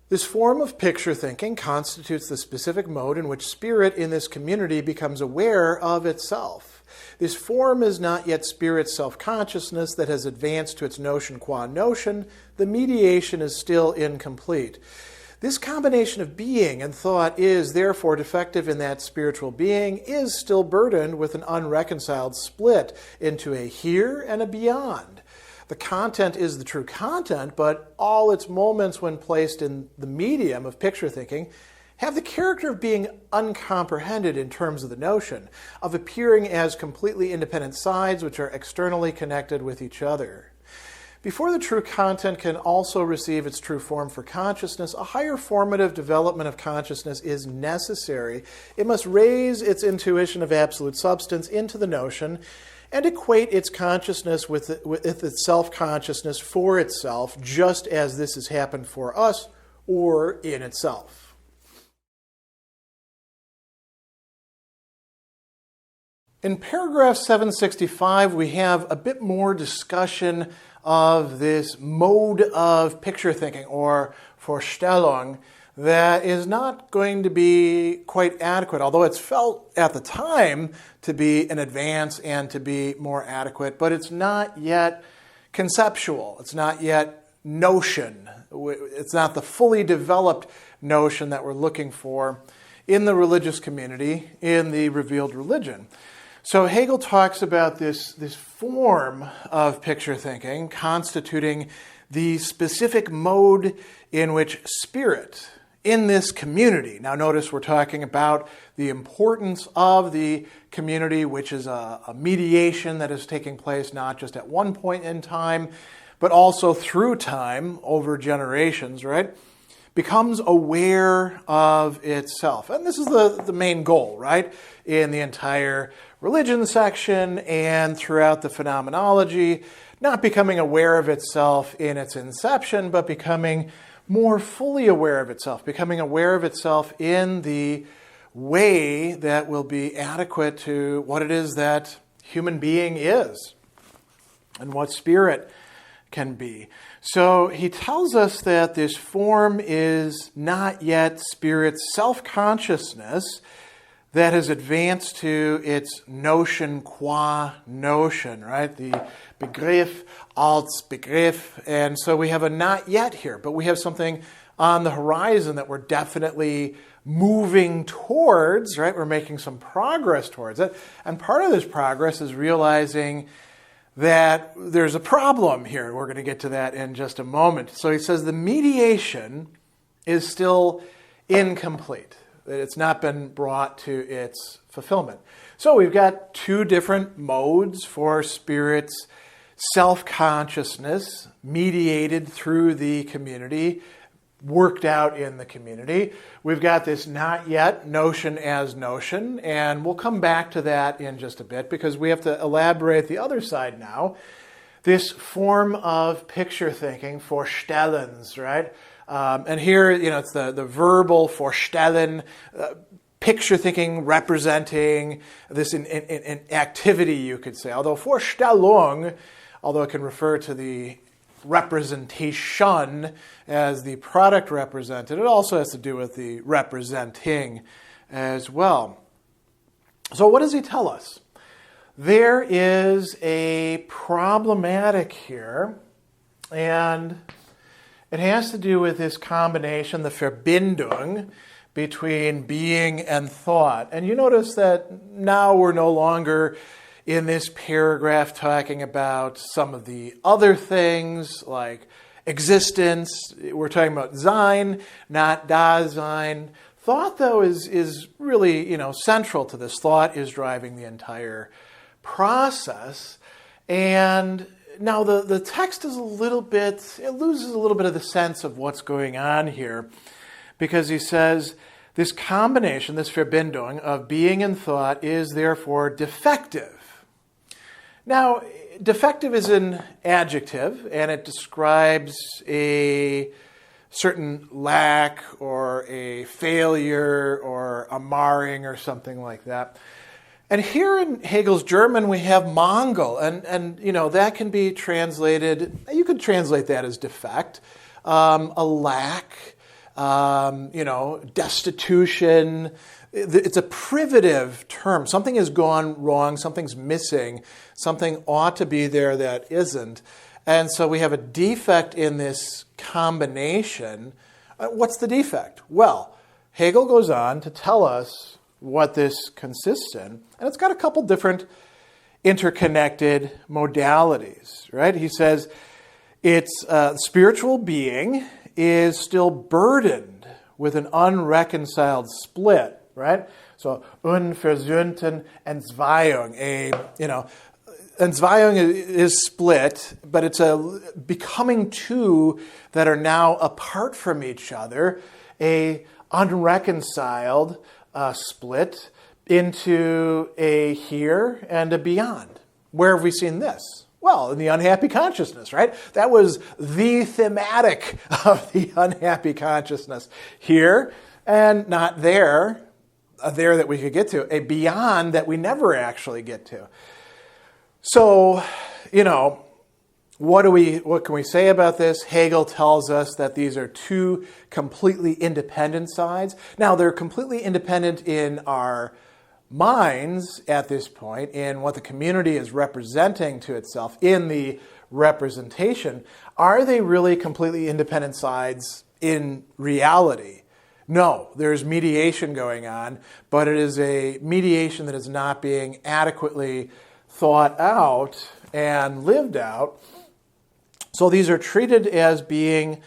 This form of picture thinking constitutes the specific mode in which spirit in this community becomes aware of itself. This form is not yet spirit's self-consciousness that has advanced to its notion qua notion. The mediation is still incomplete. This combination of being and thought is therefore defective in that spiritual being is still burdened with an unreconciled split into a here and a beyond. The content is the true content, but all its moments when placed in the medium of picture thinking have the character of being uncomprehended in terms of the notion, of appearing as completely independent sides which are externally connected with each other. Before the true content can also receive its true form for consciousness, a higher formative development of consciousness is necessary. It must raise its intuition of absolute substance into the notion and equate its consciousness with its self-consciousness for itself, just as this has happened for us or in itself. In paragraph 765, we have a bit more discussion of this mode of picture thinking, or Vorstellung, that is not going to be quite adequate, although it's felt at the time to be an advance and to be more adequate, but it's not yet conceptual. It's not yet notion. It's not the fully developed notion that we're looking for in the religious community, in the revealed religion. So Hegel talks about this form of picture thinking constituting the specific mode in which spirit in this community. Now notice we're talking about the importance of the community, which is a mediation that is taking place not just at one point in time, but also through time, over generations, right? Becomes aware of itself. And this is the main goal, right? In the entire religion section and throughout the phenomenology, not becoming aware of itself in its inception, but becoming more fully aware of itself, becoming aware of itself in the way that will be adequate to what it is that human being is and what spirit can be. So he tells us that this form is not yet spirit's self-consciousness that has advanced to its notion qua notion, right? The Begriff als Begriff. And so we have a not yet here, but we have something on the horizon that we're definitely moving towards, right? We're making some progress towards it. And part of this progress is realizing that there's a problem here. We're going to get to that in just a moment. So he says the mediation is still incomplete, that it's not been brought to its fulfillment. So we've got two different modes for spirit's self-consciousness mediated through the community, worked out in the community. We've got this not yet notion as notion, and we'll come back to that in just a bit because we have to elaborate the other side now. This form of picture thinking, Vorstellens, right? And here, it's the verbal Vorstellen, picture thinking representing this in activity, you could say. Although Vorstellung, although it can refer to the representation as the product represented, it also has to do with the representing as well. So what does he tell us? There is a problematic here, and it has to do with this combination, the Verbindung, between being and thought. And you notice that now we're no longer in this paragraph talking about some of the other things like existence. We're talking about Sein, not Dasein. Thought, though, is really, central to this. Thought is driving the entire process. And now the text is it loses a little bit of the sense of what's going on here, because he says this combination, this Verbindung of being and thought is therefore defective. Now, defective is an adjective, and it describes a certain lack or a failure or a marring or something like that. And here in Hegel's German, we have Mangel, and that can be translated, you could translate that as defect, a lack, destitution. It's a privative term. Something has gone wrong, something's missing, something ought to be there that isn't. And so we have a defect in this combination. What's the defect? Well, Hegel goes on to tell us what this consists in, and it's got a couple different interconnected modalities, right? He says it's spiritual being is still burdened with an unreconciled split, right? So unversöhnten Entzweiung, Entzweiung is split, but it's a becoming two that are now apart from each other, a unreconciled split into a here and a beyond. Where have we seen this? Well, in the unhappy consciousness, right? That was the thematic of the unhappy consciousness. Here and not there, a there that we could get to, a beyond that we never actually get to. So, what can we say about this? Hegel tells us that these are two completely independent sides. Now, they're completely independent in our minds at this point, in what the community is representing to itself in the representation. Are they really completely independent sides in reality? No, there's mediation going on, but it is a mediation that is not being adequately thought out and lived out. So these are treated as being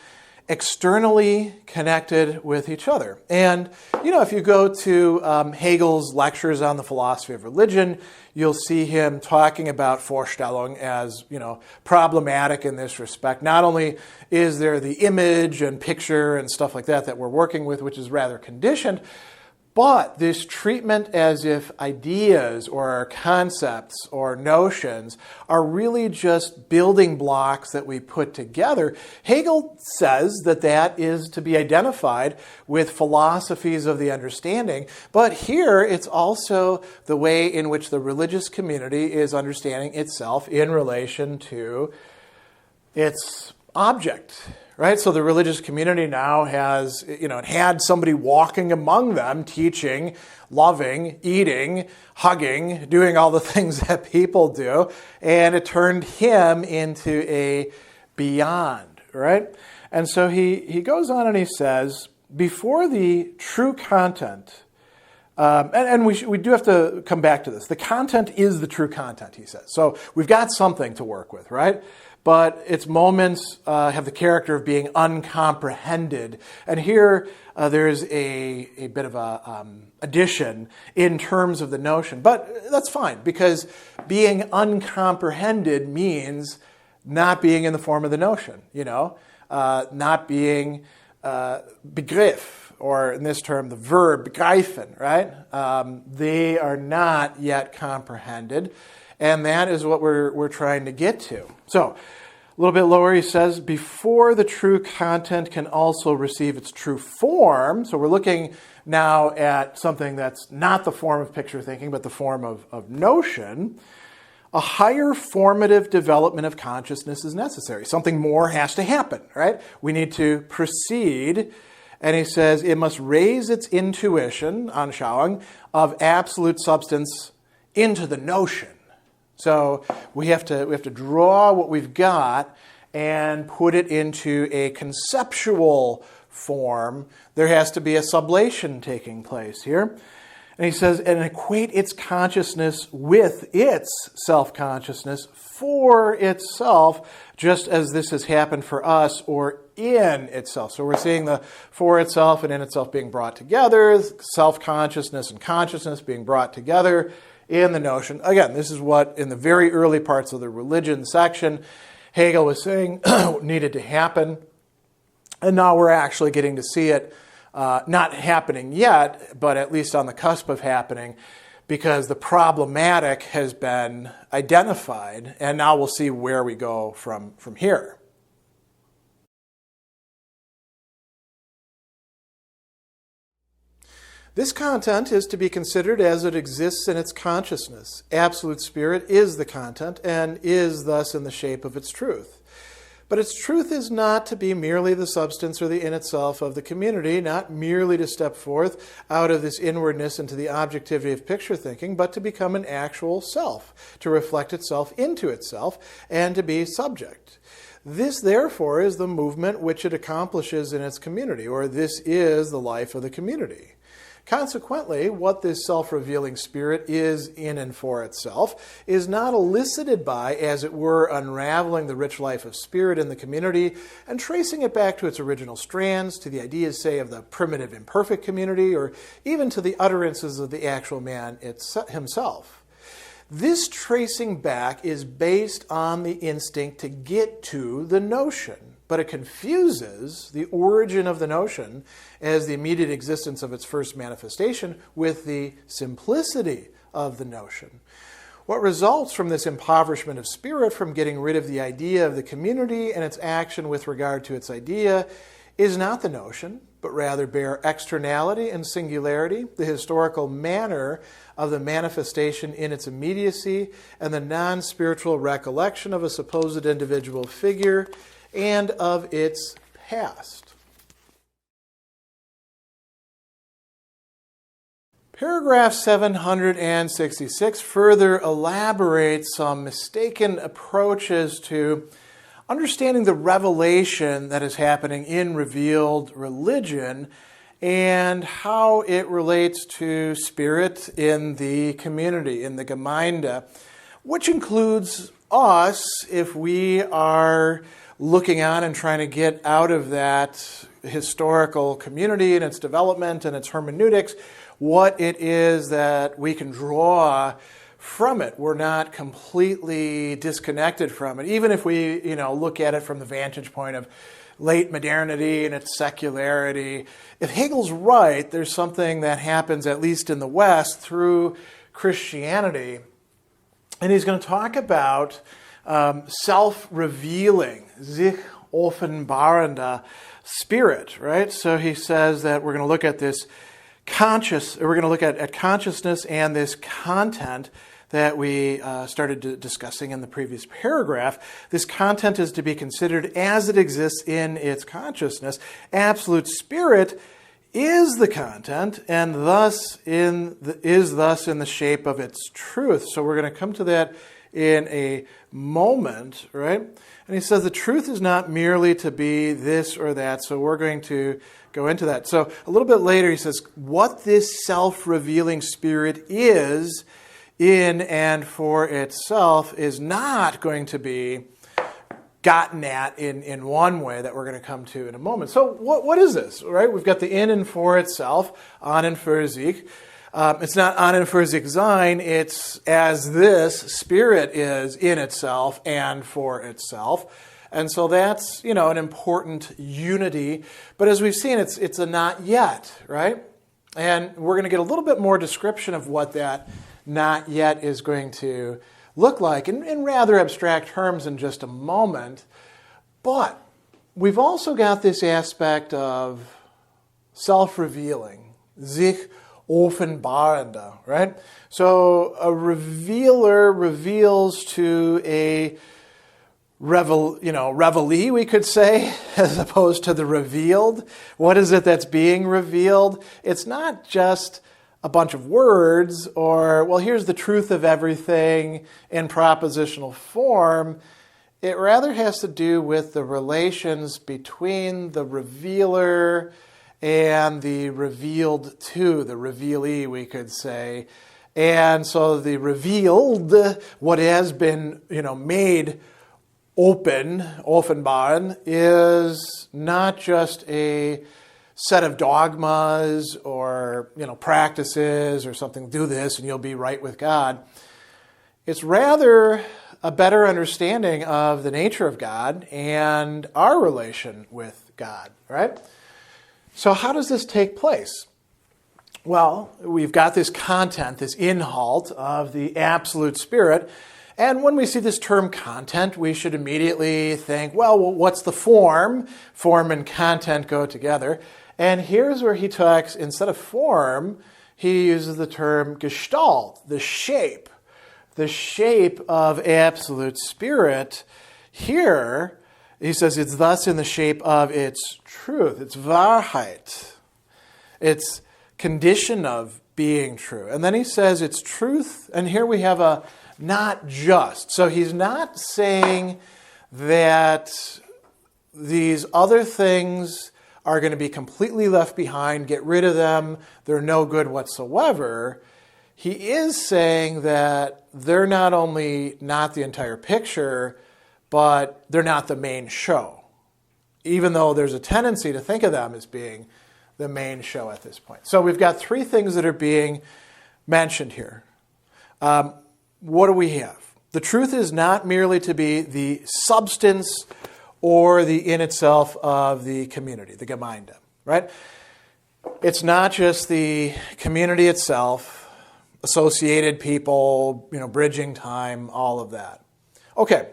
externally connected with each other. And, if you go to Hegel's lectures on the philosophy of religion, you'll see him talking about Vorstellung as, problematic in this respect. Not only is there the image and picture and stuff like that we're working with, which is rather conditioned, but this treatment as if ideas or concepts or notions are really just building blocks that we put together. Hegel says that is to be identified with philosophies of the understanding, but here it's also the way in which the religious community is understanding itself in relation to its object. Right? So the religious community now has, had somebody walking among them, teaching, loving, eating, hugging, doing all the things that people do, and it turned him into a beyond, right? And so he goes on and he says, before the true content, and we do have to come back to this. The content is the true content, he says. So we've got something to work with, right? But its moments have the character of being uncomprehended. And here there's a bit of a addition in terms of the notion. But that's fine, because being uncomprehended means not being in the form of the notion, not being Begriff, or in this term, the verb begreifen, right? They are not yet comprehended. And that is what we're trying to get to. So, a little bit lower, he says, before the true content can also receive its true form. So we're looking now at something that's not the form of picture thinking, but the form of notion. A higher formative development of consciousness is necessary. Something more has to happen, right? We need to proceed. And he says it must raise its intuition, Anschauung, of absolute substance into the notion. So we have to draw what we've got and put it into a conceptual form. There has to be a sublation taking place here. And he says, and equate its consciousness with its self-consciousness for itself, just as this has happened for us, or in itself. So we're seeing the for itself and in itself being brought together, self-consciousness and consciousness being brought together in the notion. Again, this is what, in the very early parts of the religion section, Hegel was saying needed to happen. And now we're actually getting to see it not happening yet, but at least on the cusp of happening, because the problematic has been identified, and now we'll see where we go from here. This content is to be considered as it exists in its consciousness. Absolute Spirit is the content and is thus in the shape of its truth. But its truth is not to be merely the substance or the in itself of the community, not merely to step forth out of this inwardness into the objectivity of picture thinking, but to become an actual self, to reflect itself into itself, and to be subject. This, therefore, is the movement which it accomplishes in its community, or this is the life of the community. Consequently, what this self-revealing spirit is in and for itself is not elicited by, as it were, unraveling the rich life of spirit in the community and tracing it back to its original strands, to the ideas, say, of the primitive imperfect community, or even to the utterances of the actual man himself. This tracing back is based on the instinct to get to the notion, but it confuses the origin of the notion as the immediate existence of its first manifestation with the simplicity of the notion. What results from this impoverishment of spirit, from getting rid of the idea of the community and its action with regard to its idea, is not the notion, but rather bare externality and singularity, the historical manner of the manifestation in its immediacy, and the non-spiritual recollection of a supposed individual figure and of its past. Paragraph 766 further elaborates some mistaken approaches to understanding the revelation that is happening in revealed religion and how it relates to spirit in the community, in the Gemeinde, which includes us if we are looking on and trying to get out of that historical community and its development and its hermeneutics, what it is that we can draw from it. We're not completely disconnected from it, even if we, look at it from the vantage point of late modernity and its secularity. If Hegel's right, there's something that happens, at least in the West, through Christianity. And he's going to talk about self-revealing, sich offenbarende spirit, right? So he says that we're going to look at this we're going to look at consciousness and this content that we started discussing in the previous paragraph. This content is to be considered as it exists in its consciousness. Absolute spirit is the content, and is thus in the shape of its truth. So we're going to come to that in a moment, right? And he says the truth is not merely to be this or that. So we're going to go into that. So a little bit later he says what this self-revealing spirit is in and for itself is not going to be gotten at in one way that we're going to come to in a moment. So what is this, right? We've got the in and for itself, an und für sich. It's not an und für sich sein, it's as this spirit is in itself and for itself. And so that's, an important unity. But as we've seen, it's a not yet, right? And we're going to get a little bit more description of what that not yet is going to look like in rather abstract terms in just a moment. But we've also got this aspect of self-revealing, sich offenbarende, right? So a revealer reveals to a reveille, we could say, as opposed to the revealed. What is it that's being revealed? It's not just a bunch of words or, well, here's the truth of everything in propositional form. It rather has to do with the relations between the revealer and the revealed to, the revealee, we could say. And so the revealed, what has been, made open, offenbaren, is not just a set of dogmas or, practices or something, do this and you'll be right with God. It's rather a better understanding of the nature of God and our relation with God, right? So how does this take place? Well, we've got this content, this inhalt of the absolute spirit. And when we see this term content, we should immediately think, well, what's the form? Form and content go together. And here's where he talks, instead of form, he uses the term Gestalt, the shape of absolute spirit. Here He says it's thus in the shape of its truth, its Wahrheit, its condition of being true. And then he says it's truth, and here we have a not just. So he's not saying that these other things are going to be completely left behind, get rid of them, they're no good whatsoever. He is saying that they're not only not the entire picture, but they're not the main show, even though there's a tendency to think of them as being the main show at this point. So we've got three things that are being mentioned here. What do we have? The truth is not merely to be the substance or the in itself of the community, the Gemeinde, right? It's not just the community itself, associated people, bridging time, all of that. Okay,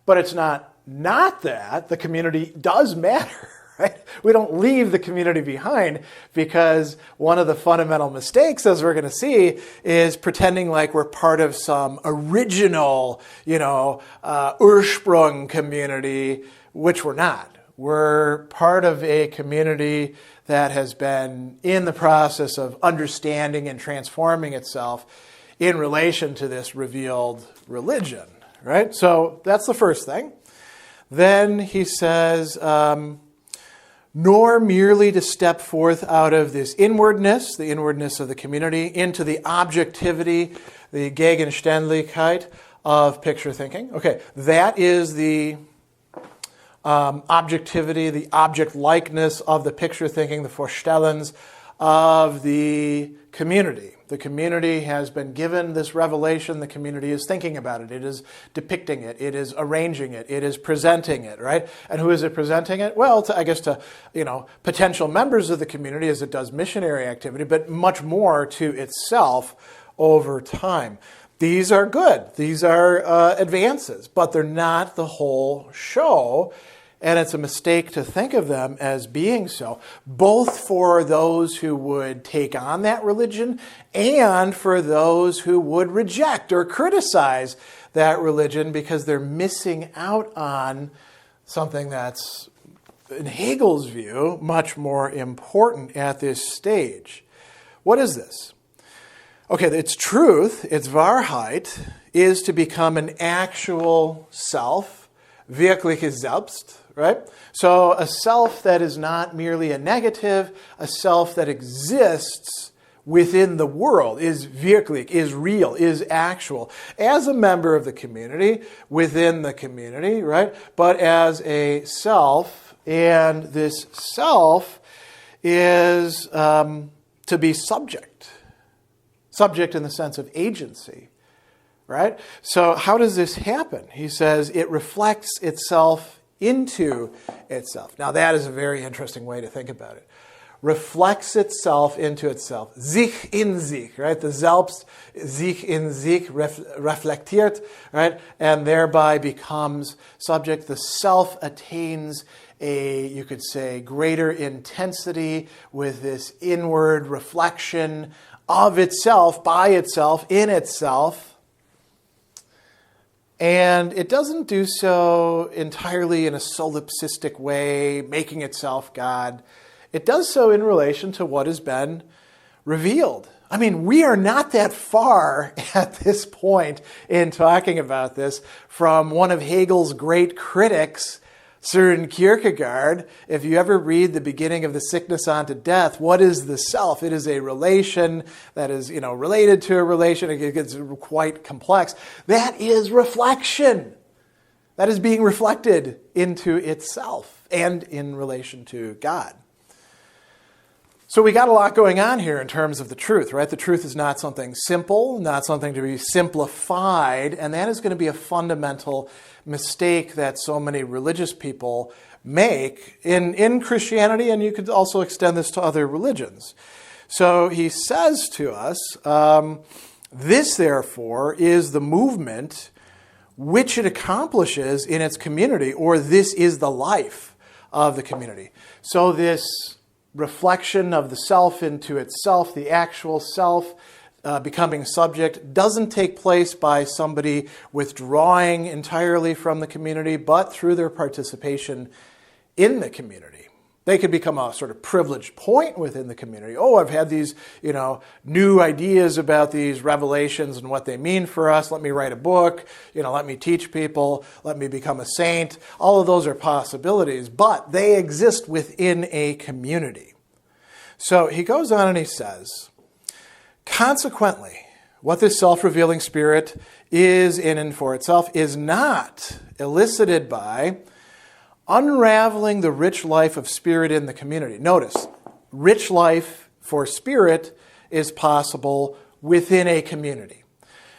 but it's not that. The community does matter, right? We don't leave the community behind, because one of the fundamental mistakes, as we're going to see, is pretending like we're part of some original, Ursprung community, which we're not. We're part of a community that has been in the process of understanding and transforming itself in relation to this revealed religion, right? So that's the first thing. Then he says, nor merely to step forth out of this inwardness, the inwardness of the community, into the objectivity, the Gegenständlichkeit of picture thinking. Okay, that is the objectivity, the object likeness of the picture thinking, the Vorstellens of the community. The community has been given this revelation. The community is thinking about it. It is depicting it. It is arranging it. It is presenting it, right? And who is it presenting it? Well, to potential members of the community, as it does missionary activity, but much more to itself over time. These are good. These are advances, but they're not the whole show. And it's a mistake to think of them as being so, both for those who would take on that religion and for those who would reject or criticize that religion, because they're missing out on something that's, in Hegel's view, much more important at this stage. What is this? Okay, its truth, its Wahrheit, is to become an actual self, wirkliches Selbst, right? So a self that is not merely a negative, a self that exists within the world, is wirklich, is real, is actual, as a member of the community, within the community, right? But as a self, and this self is to be subject. Subject in the sense of agency, right? So how does this happen? He says it reflects itself into itself. Now that is a very interesting way to think about it. Reflects itself into itself. Sich in sich, right? The Selbst sich in sich reflektiert, right? And thereby becomes subject. The self attains a, you could say, greater intensity with this inward reflection of itself, by itself, in itself. And it doesn't do so entirely in a solipsistic way, making itself God. It does so in relation to what has been revealed. I mean, we are not that far at this point in talking about this from one of Hegel's great critics, Søren Kierkegaard. If you ever read the beginning of The Sickness Unto Death, what is the self? It is a relation that is, related to a relation. It gets quite complex. That is reflection. That is being reflected into itself and in relation to God. So we got a lot going on here in terms of the truth, right? The truth is not something simple, not something to be simplified, and that is going to be a fundamental mistake that so many religious people make in Christianity, and you could also extend this to other religions. So he says to us, this, therefore, is the movement which it accomplishes in its community, or this is the life of the community. So this reflection of the self into itself, the actual self, becoming subject doesn't take place by somebody withdrawing entirely from the community, but through their participation in the community. They could become a sort of privileged point within the community. Oh, I've had these, new ideas about these revelations and what they mean for us. Let me write a book. Let me teach people. Let me become a saint. All of those are possibilities, but they exist within a community. So he goes on and he says, consequently, what this self-revealing spirit is in and for itself is not elicited by unraveling the rich life of spirit in the community. Notice, rich life for spirit is possible within a community.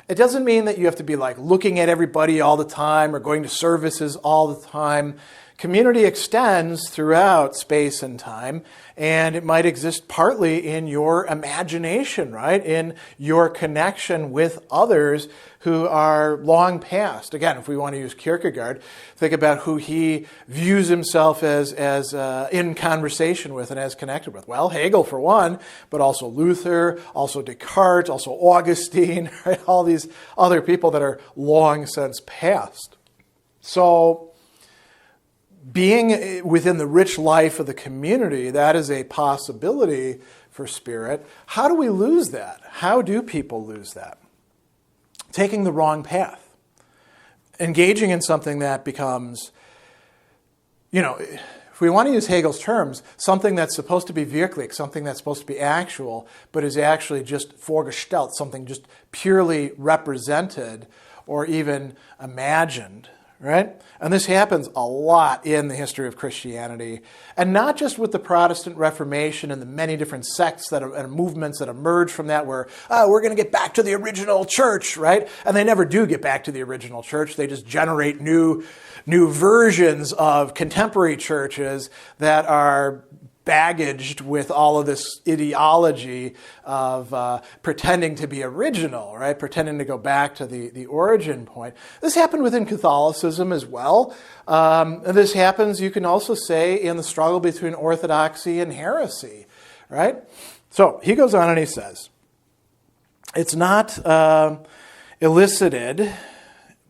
It doesn't mean that you have to be like looking at everybody all the time or going to services all the time. Community extends throughout space and time, and it might exist partly in your imagination, right? In your connection with others who are long past. Again, if we want to use Kierkegaard, think about who he views himself as in conversation with and as connected with. Well, Hegel for one, but also Luther, also Descartes, also Augustine, right? All these other people that are long since past. So, being within the rich life of the community, that is a possibility for spirit. How do we lose that? How do people lose that? Taking the wrong path. Engaging in something that becomes, if we want to use Hegel's terms, something that's supposed to be wirklich, something that's supposed to be actual, but is actually just vorgestellt, something just purely represented or even imagined. Right? And this happens a lot in the history of Christianity, and not just with the Protestant Reformation and the many different sects and movements that emerge from that where, we're going to get back to the original church, right? And they never do get back to the original church. They just generate new versions of contemporary churches that are baggaged with all of this ideology of pretending to be original, right? Pretending to go back to the origin point. This happened within Catholicism as well. This happens, you can also say, in the struggle between orthodoxy and heresy, right? So he goes on and he says, it's not elicited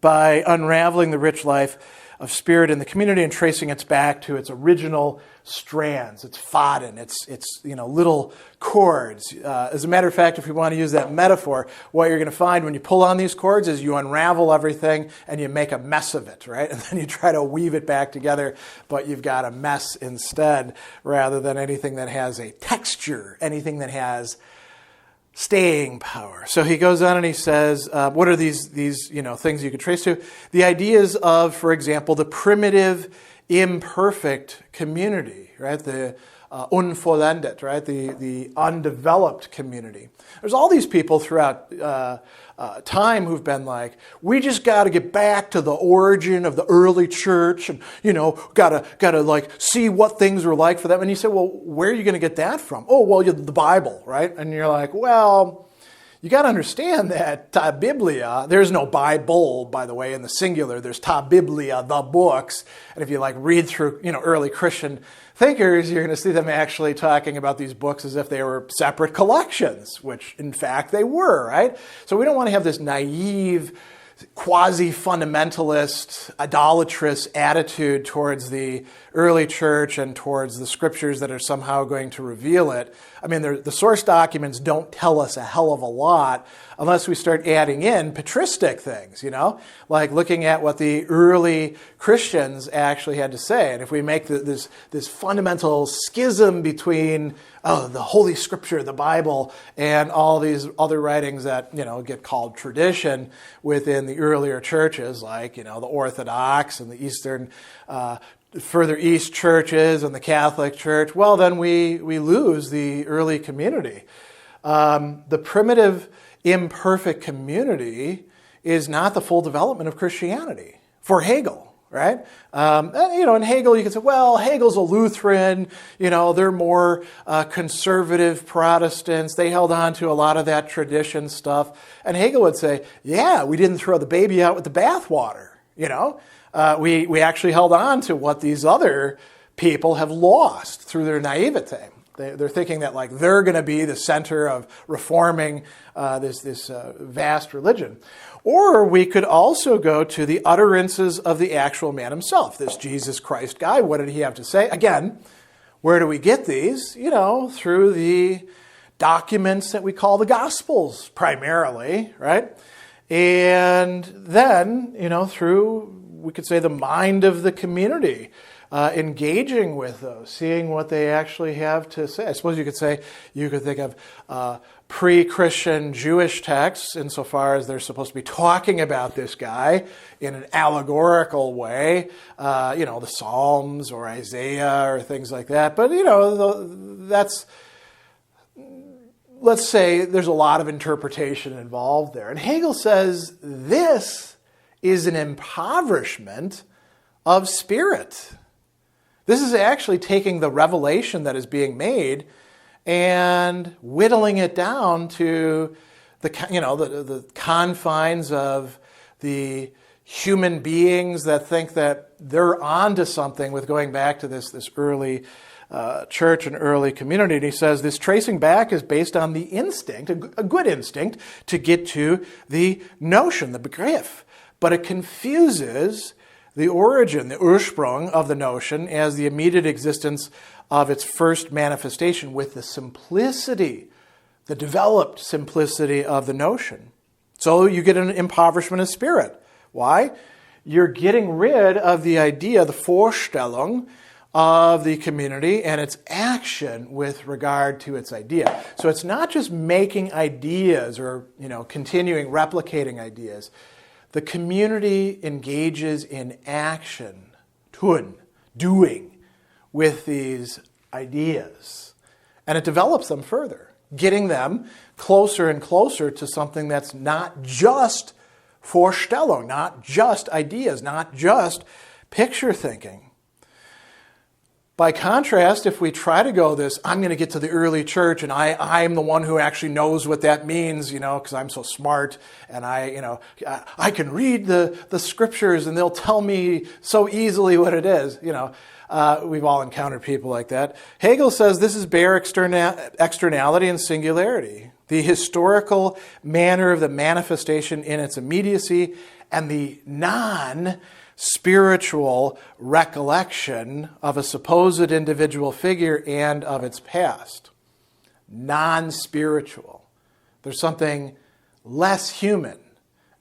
by unraveling the rich life of spirit in the community and tracing its back to its original strands, its faden, its little chords. As a matter of fact, if we want to use that metaphor, what you're going to find when you pull on these chords is you unravel everything and you make a mess of it, right? And then you try to weave it back together, but you've got a mess instead rather than anything that has a texture, anything that has staying power. So he goes on and he says, what are these things you could trace to? The ideas of, for example, the primitive, imperfect community, right? The unvollendet, right? The undeveloped community. There's all these people throughout time who've been like, we just got to get back to the origin of the early church, and gotta like see what things were like for them. And you say, well, where are you going to get that from? Oh, well, the Bible, right? And you're like, well, you got to understand that ta Biblia, there's no Bible, by the way, in the singular. There's ta Biblia, the books. And if you read through, early Christian thinkers, you're going to see them actually talking about these books as if they were separate collections, which in fact they were, right? So we don't want to have this naive, quasi-fundamentalist, idolatrous attitude towards the early church and towards the scriptures that are somehow going to reveal it. I mean, the source documents don't tell us a hell of a lot unless we start adding in patristic things, like looking at what the early Christians actually had to say. And if we make this fundamental schism between the Holy Scripture, the Bible, and all these other writings that, get called tradition within the earlier churches, like, the Orthodox and the Eastern, further East churches and the Catholic Church, well, then we lose the early community. The primitive, imperfect community is not the full development of Christianity for Hegel, right? In Hegel, you can say, well, Hegel's a Lutheran, they're more conservative Protestants. They held on to a lot of that tradition stuff. And Hegel would say, yeah, we didn't throw the baby out with the bathwater, we actually held on to what these other people have lost through their naivete. They're thinking that like they're going to be the center of reforming this vast religion. Or we could also go to the utterances of the actual man himself, this Jesus Christ guy. What did he have to say? Again, where do we get these? Through the documents that we call the Gospels primarily, right? And then, through, we could say, the mind of the community, engaging with those, seeing what they actually have to say. I suppose you could think of pre-Christian Jewish texts insofar as they're supposed to be talking about this guy in an allegorical way, the Psalms or Isaiah or things like that. But, let's say there's a lot of interpretation involved there. And Hegel says this is an impoverishment of spirit. This is actually taking the revelation that is being made and whittling it down to the confines of the human beings that think that they're onto something with going back to this early church and early community. And he says this tracing back is based on the instinct, a good instinct, to get to the notion, the Begriff. But it confuses the origin, the Ursprung of the notion as the immediate existence of its first manifestation with the simplicity, the developed simplicity of the notion. So you get an impoverishment of spirit. Why? You're getting rid of the idea, the Vorstellung of the community and its action with regard to its idea. So it's not just making ideas or, continuing replicating ideas. The community engages in action, tun, doing, with these ideas. And it develops them further, getting them closer and closer to something that's not just Vorstellung, not just ideas, not just picture thinking. By contrast, if we try to go this, I'm going to get to the early church and I'm the one who actually knows what that means, because I'm so smart and I can read the scriptures and they'll tell me so easily what it is, we've all encountered people like that. Hegel says this is bare externality and singularity, the historical manner of the manifestation in its immediacy and the non-spiritual recollection of a supposed individual figure and of its past. Non-spiritual. There's something less human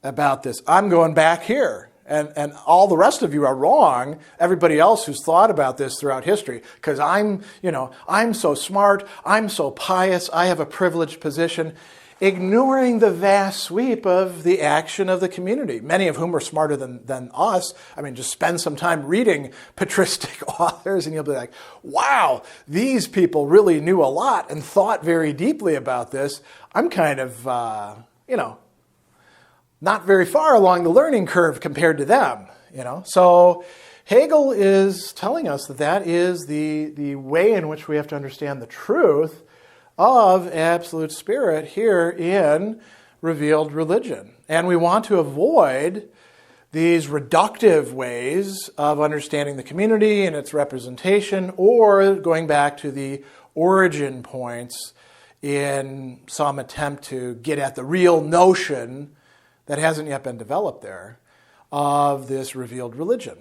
about this. I'm going back here. And all the rest of you are wrong, everybody else who's thought about this throughout history, because I'm so smart, I'm so pious, I have a privileged position, ignoring the vast sweep of the action of the community, many of whom are smarter than us. I mean, just spend some time reading patristic authors and you'll be like, wow, these people really knew a lot and thought very deeply about this. I'm kind of, not very far along the learning curve compared to them, So Hegel is telling us that is the way in which we have to understand the truth of absolute spirit here in revealed religion. And we want to avoid these reductive ways of understanding the community and its representation, or going back to the origin points in some attempt to get at the real notion that hasn't yet been developed there of this revealed religion.